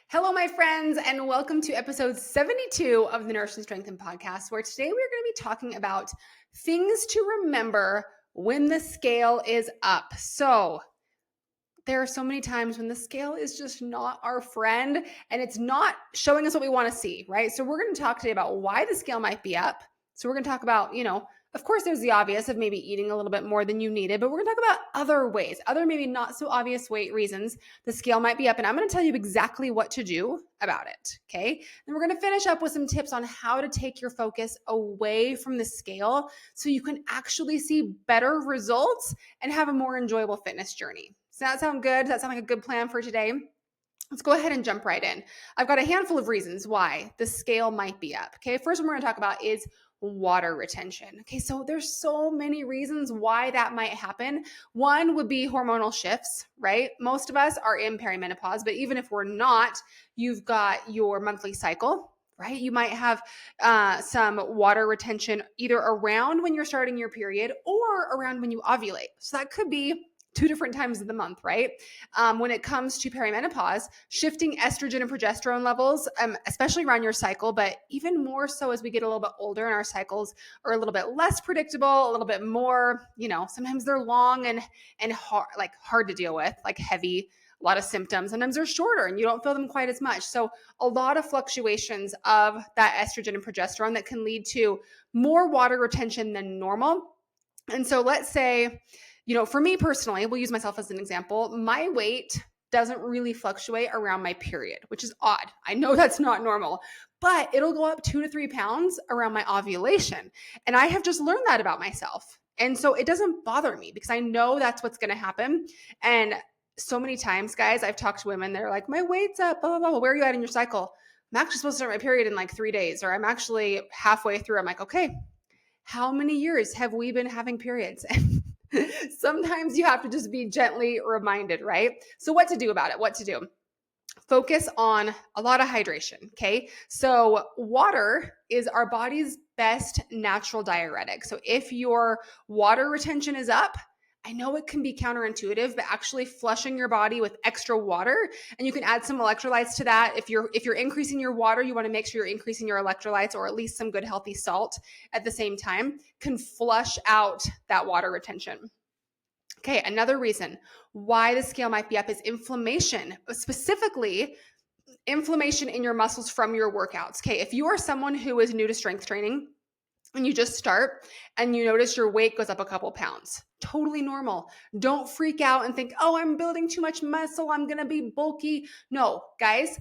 Hello, my friends, and welcome to episode 72 of the Nourish and Strengthen podcast, where today we're going to be talking about things to remember when the scale is up. So, there are so many times when the scale is just not our friend and it's not showing us what we want to see, right? So, we're going to talk today about why the scale might be up. So, we're going to talk about, of course, there's the obvious of maybe eating a little bit more than you needed, but we're going to talk about other ways, other maybe not so obvious reasons the scale might be up. And I'm going to tell you exactly what to do about it. Okay. And we're going to finish up with some tips on how to take your focus away from the scale so you can actually see better results and have a more enjoyable fitness journey. Does that sound good? Does that sound like a good plan for today? Let's go ahead and jump right in. I've got a handful of reasons why the scale might be up. Okay, first one we're going to talk about is water retention. Okay, so there's so many reasons why that might happen. One would be hormonal shifts, right? Most of us are in perimenopause, but even if we're not, you've got your monthly cycle, right? You might have some water retention either around when you're starting your period or around when you ovulate. So that could be two different times of the month, right? When it comes to perimenopause, shifting estrogen and progesterone levels, especially around your cycle, but even more so as we get a little bit older and our cycles are a little bit less predictable, a little bit more, sometimes they're long and hard to deal with, like heavy, a lot of symptoms. Sometimes they're shorter and you don't feel them quite as much. So a lot of fluctuations of that estrogen and progesterone that can lead to more water retention than normal. And so let's say, for me personally, we'll use myself as an example. My weight doesn't really fluctuate around my period, which is odd. I know that's not normal, but it'll go up 2 to 3 pounds around my ovulation. And I have just learned that about myself. And so it doesn't bother me because I know that's what's going to happen. And so many times, guys, I've talked to women, they're like, my weight's up, blah, blah, blah. Where are you at in your cycle? I'm actually supposed to start my period in like 3 days, or I'm actually halfway through. I'm like, okay, how many years have we been having periods? Sometimes you have to just be gently reminded, right? So what to do about it? What to do? Focus on a lot of hydration, okay? So water is our body's best natural diuretic. So if your water retention is up, I know it can be counterintuitive, but actually flushing your body with extra water, and you can add some electrolytes to that. If you're increasing your water, you want to make sure you're increasing your electrolytes or at least some good healthy salt at the same time, can flush out that water retention. Okay, another reason why the scale might be up is inflammation, specifically inflammation in your muscles from your workouts. Okay, if you are someone who is new to strength training and you just start and you notice your weight goes up a couple pounds, totally normal. Don't freak out and think, oh, I'm building too much muscle, I'm gonna be bulky. No, guys,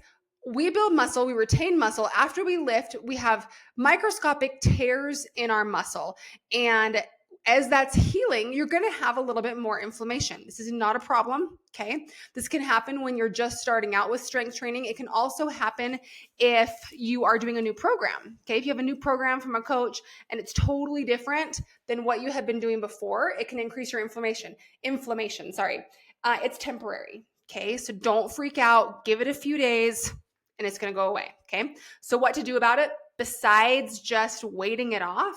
we build muscle, we retain muscle. After we lift, we have microscopic tears in our muscle. And as that's healing, you're going to have a little bit more inflammation. This is not a problem, okay? This can happen when you're just starting out with strength training. It can also happen if you are doing a new program, okay? If you have a new program from a coach and it's totally different than what you had been doing before, it can increase your inflammation. It's temporary, okay? So don't freak out. Give it a few days and it's going to go away, okay? So what to do about it besides just waiting it off?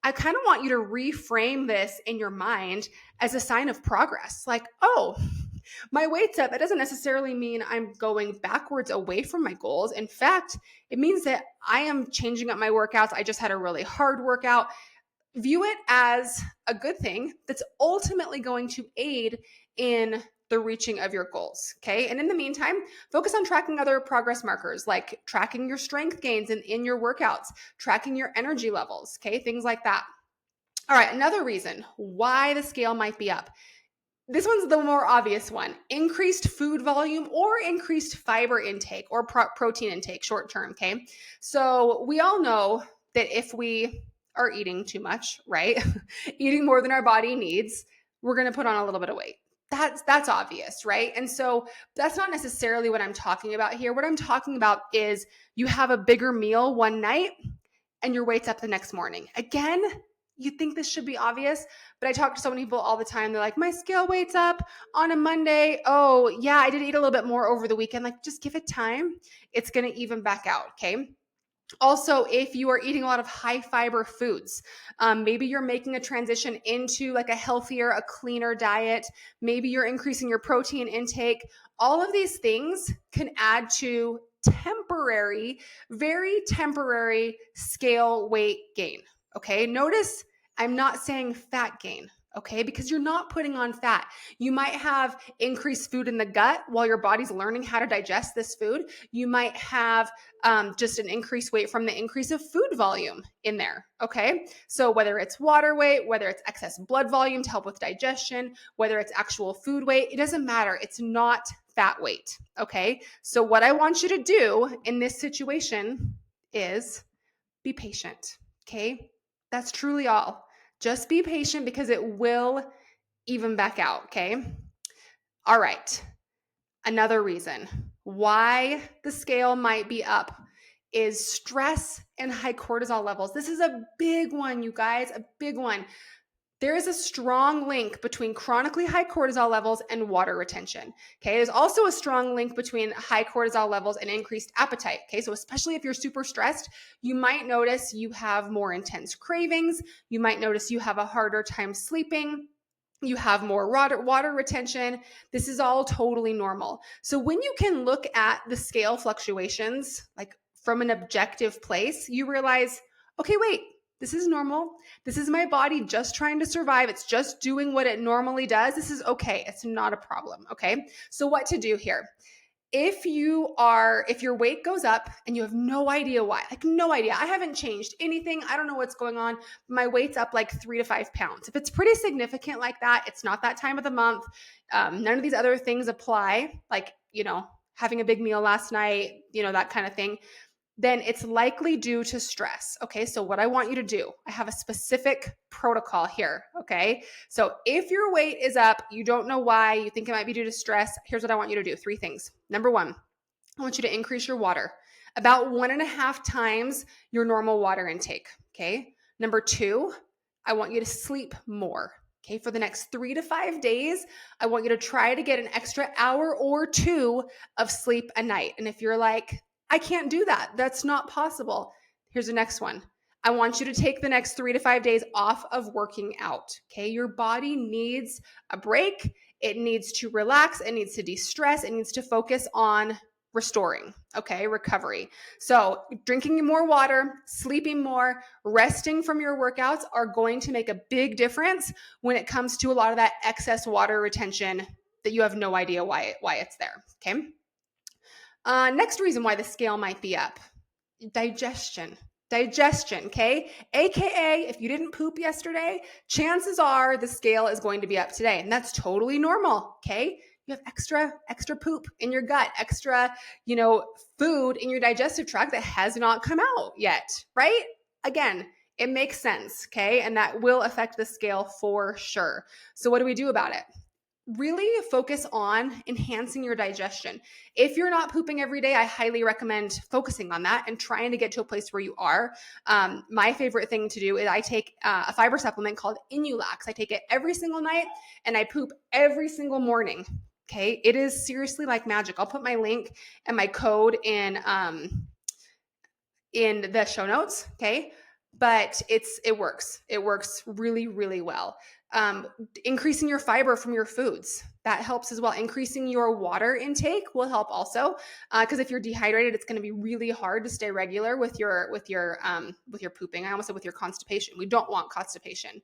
I kind of want you to reframe this in your mind as a sign of progress. Like, oh, my weight's up. It doesn't necessarily mean I'm going backwards away from my goals. In fact, it means that I am changing up my workouts. I just had a really hard workout. View it as a good thing that's ultimately going to aid in the reaching of your goals. Okay. And in the meantime, focus on tracking other progress markers, like tracking your strength gains in your workouts, tracking your energy levels. Okay. Things like that. All right. Another reason why the scale might be up. This one's the more obvious one: increased food volume or increased fiber intake or protein intake short term. Okay. So we all know that if we are eating too much, right? Eating more than our body needs, we're going to put on a little bit of weight. That's obvious, right? And so that's not necessarily what I'm talking about here. What I'm talking about is you have a bigger meal one night and your weight's up the next morning. Again, you think this should be obvious, but I talk to so many people all the time. They're like, my scale weight's up on a Monday. Oh, yeah, I did eat a little bit more over the weekend. Like, just give it time. It's going to even back out, okay? Also, if you are eating a lot of high fiber foods, maybe you're making a transition into like a healthier, a cleaner diet, maybe you're increasing your protein intake, all of these things can add to temporary, very temporary scale weight gain. Okay, notice I'm not saying fat gain. Okay, because you're not putting on fat. You might have increased food in the gut while your body's learning how to digest this food. You might have just an increased weight from the increase of food volume in there. Okay. So whether it's water weight, whether it's excess blood volume to help with digestion, whether it's actual food weight, it doesn't matter. It's not fat weight. Okay. So what I want you to do in this situation is be patient. Okay. That's truly all. Just be patient because it will even back out. Okay. All right. Another reason why the scale might be up is stress and high cortisol levels. This is a big one, you guys, a big one. There is a strong link between chronically high cortisol levels and water retention. Okay, there's also a strong link between high cortisol levels and increased appetite. Okay, so especially if you're super stressed, you might notice you have more intense cravings. You might notice you have a harder time sleeping. You have more water retention. This is all totally normal. So when you can look at the scale fluctuations, like from an objective place, you realize, okay, wait, this is normal. This is my body just trying to survive. It's just doing what it normally does. This is okay. It's not a problem. Okay. So what to do here? If your weight goes up and you have no idea why, like no idea, I haven't changed anything, I don't know what's going on, my weight's up like 3 to 5 pounds. If it's pretty significant like that, it's not that time of the month. None of these other things apply, like, having a big meal last night, that kind of thing, then it's likely due to stress. Okay, so what I want you to do, I have a specific protocol here. Okay, so if your weight is up, you don't know why, you think it might be due to stress, here's what I want you to do. 3 things. Number 1, I want you to increase your water about 1.5 times your normal water intake. Okay, number 2, I want you to sleep more. Okay, for the next 3 to 5 days, I want you to try to get an extra hour or 2 of sleep a night. And if you're like, I can't do that, that's not possible, here's the next one. I want you to take the next 3 to 5 days off of working out. Okay, your body needs a break. It needs to relax. It needs to de-stress. It needs to focus on restoring, okay, recovery. So drinking more water, sleeping more, resting from your workouts are going to make a big difference when it comes to a lot of that excess water retention that you have no idea why it's there. Okay. Next reason why the scale might be up, digestion. Digestion, okay? AKA, if you didn't poop yesterday, chances are the scale is going to be up today. And that's totally normal, okay? You have extra poop in your gut, extra, food in your digestive tract that has not come out yet, right? Again, it makes sense, okay? And that will affect the scale for sure. So what do we do about it? Really focus on enhancing your digestion. If you're not pooping every day, I highly recommend focusing on that and trying to get to a place where you are. My favorite thing to do is I take a fiber supplement called Inulax. I take it every single night and I poop every single morning. Okay. It is seriously like magic. I'll put my link and my code in the show notes. Okay. But it works. It works really, really well. Increasing your fiber from your foods, that helps as well. Increasing your water intake will help also, because if you're dehydrated, it's going to be really hard to stay regular with your pooping. I almost said with your constipation. We don't want constipation.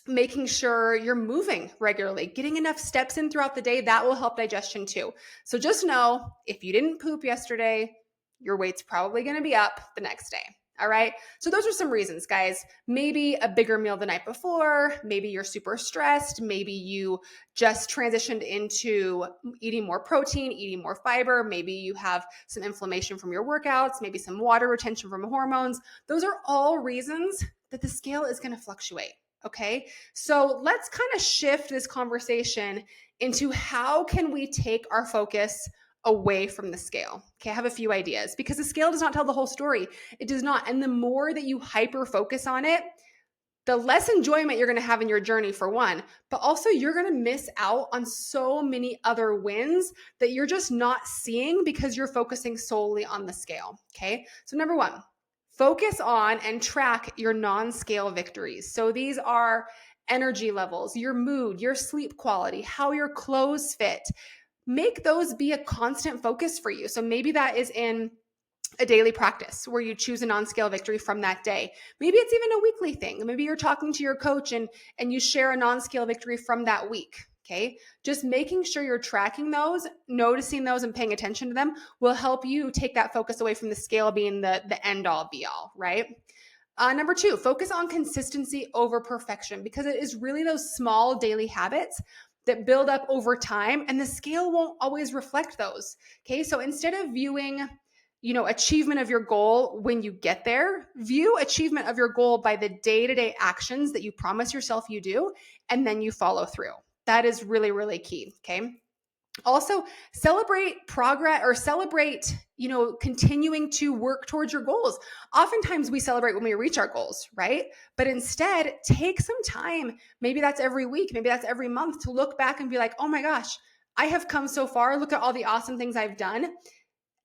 Making sure you're moving regularly, getting enough steps in throughout the day, that will help digestion too. So just know, if you didn't poop yesterday, your weight's probably going to be up the next day. All right. So those are some reasons, guys. Maybe a bigger meal the night before. Maybe you're super stressed. Maybe you just transitioned into eating more protein, eating more fiber. Maybe you have some inflammation from your workouts, maybe some water retention from hormones. Those are all reasons that the scale is going to fluctuate. Okay. So let's kind of shift this conversation into how can we take our focus away from the scale. Okay, I have a few ideas, because the scale does not tell the whole story. It does not. And the more that you hyper focus on it, the less enjoyment you're going to have in your journey, for one, but also you're going to miss out on so many other wins that you're just not seeing because you're focusing solely on the scale. Okay. So, number one, focus on and track your non-scale victories. So, these are energy levels, your mood, your sleep quality, how your clothes fit. Make those be a constant focus for you. So, maybe that is in a daily practice where you choose a non-scale victory from that day. Maybe it's even a weekly thing. Maybe you're talking to your coach and you share a non-scale victory from that week. Okay. Just making sure you're tracking those, noticing those, and paying attention to them will help you take that focus away from the scale being the end all be all, right? Number two, focus on consistency over perfection, because it is really those small daily habits that build up over time, and the scale won't always reflect those. Okay. So instead of viewing achievement of your goal when you get there, view achievement of your goal by the day-to-day actions that you promise yourself you do, and then you follow through. That is really, really key. Okay. Also, celebrate progress, or celebrate, continuing to work towards your goals. Oftentimes we celebrate when we reach our goals, right? But instead, take some time. Maybe that's every week, maybe that's every month, to look back and be like, oh my gosh, I have come so far. Look at all the awesome things I've done.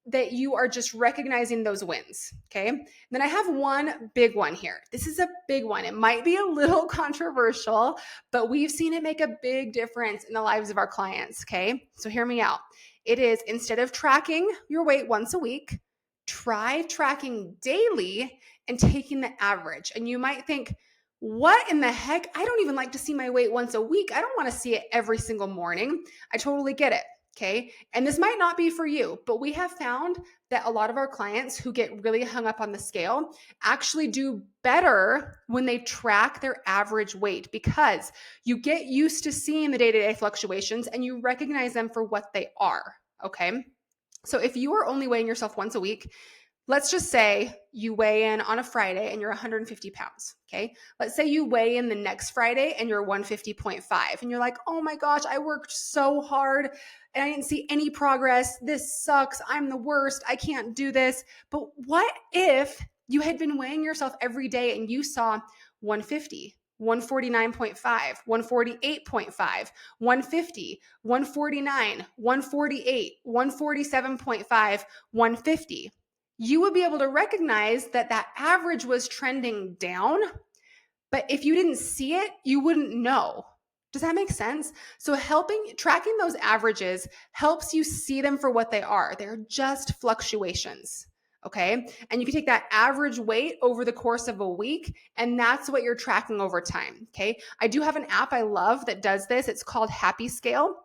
That you are just recognizing those wins. Okay. Then I have one big one here. This is a big one. It might be a little controversial, but we've seen it make a big difference in the lives of our clients. Okay. So hear me out. It is, instead of tracking your weight once a week, try tracking daily and taking the average. And you might think, what in the heck? I don't even like to see my weight once a week. I don't want to see it every single morning. I totally get it. Okay. And this might not be for you, but we have found that a lot of our clients who get really hung up on the scale actually do better when they track their average weight, because you get used to seeing the day-to-day fluctuations and you recognize them for what they are. Okay. So if you are only weighing yourself once a week, let's just say you weigh in on a Friday and you're 150 pounds. Okay. Let's say you weigh in the next Friday and you're 150.5 and you're like, oh my gosh, I worked so hard and I didn't see any progress. This sucks. I'm the worst. I can't do this. But what if you had been weighing yourself every day and you saw 150, 149.5, 148.5, 150, 149, 148, 147.5, 150? You would be able to recognize that average was trending down. But if you didn't see it, you wouldn't know. Does that make sense? So tracking those averages helps you see them for what they are. They're just fluctuations. Okay. And you can take that average weight over the course of a week, and that's what you're tracking over time. Okay. I do have an app I love that does this. It's called Happy Scale.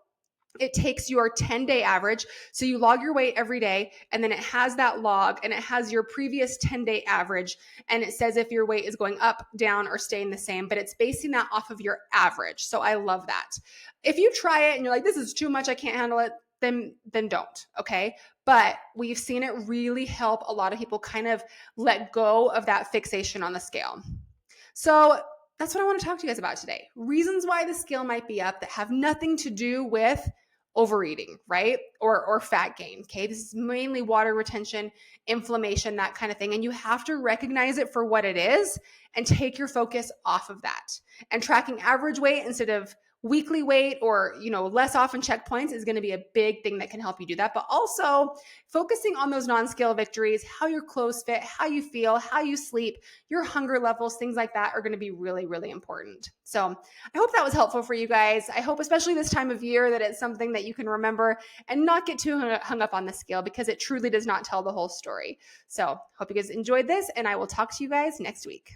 It takes your 10-day average. So you log your weight every day, and then it has that log and it has your previous 10-day average. And it says if your weight is going up, down, or staying the same, but it's basing that off of your average. So I love that. If you try it and you're like, this is too much, I can't handle it, then don't. Okay. But we've seen it really help a lot of people kind of let go of that fixation on the scale. So that's what I want to talk to you guys about today. Reasons why the scale might be up that have nothing to do with overeating, right? Or fat gain. Okay. This is mainly water retention, inflammation, that kind of thing. And you have to recognize it for what it is and take your focus off of that. And tracking average weight instead of weekly weight, or less often checkpoints, is going to be a big thing that can help you do that. But also focusing on those non-scale victories, how your clothes fit, how you feel, how you sleep, your hunger levels, things like that are going to be really, really important. So I hope that was helpful for you guys. I hope, especially this time of year, that it's something that you can remember and not get too hung up on the scale, because it truly does not tell the whole story. So hope you guys enjoyed this, and I will talk to you guys next week.